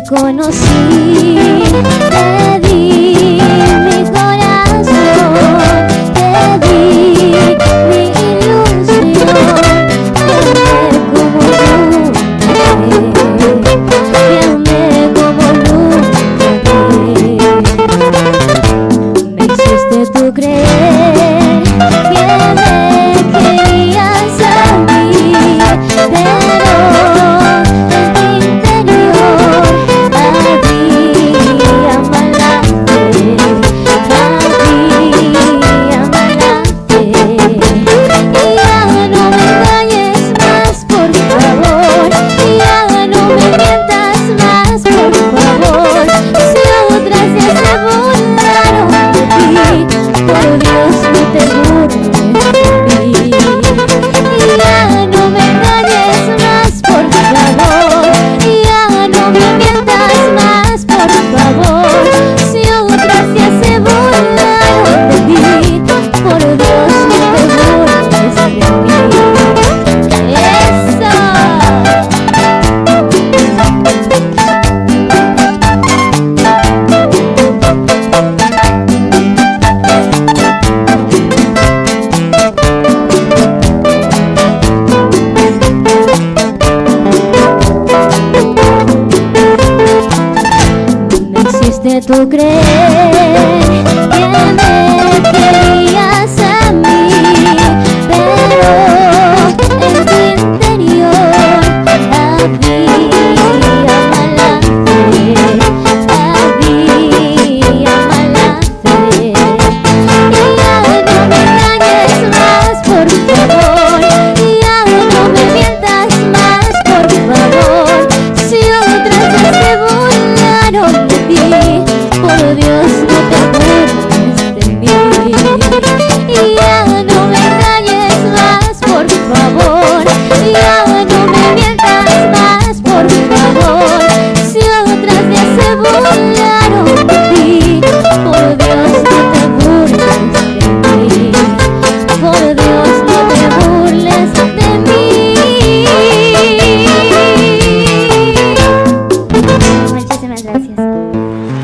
conocí, te di mi corazón, te di mi ilusión. Te amé como nunca, me hiciste tú creer que me querías a mí, pero en mi interior había mala fe, había mala fe. Y ya no me engañes más, por favor, ya no me mientas más, por favor. Si otras ya se burlaron de ti, por Dios no te burles de mí. Y ya no me engañes más, por favor, ya no me mientas más, por favor. Si otras ya se burlaron de ti, por Dios no te burles de mí. ¡Eso! Me hiciste tú creer que me querías a mí, pero en tu interior había mala fe, había mala fe. Y ya no me engañes más, por favor, ya no me mientas más, por favor. Si otras ya se burlaron de ti, por Dios no te burles de mí. Y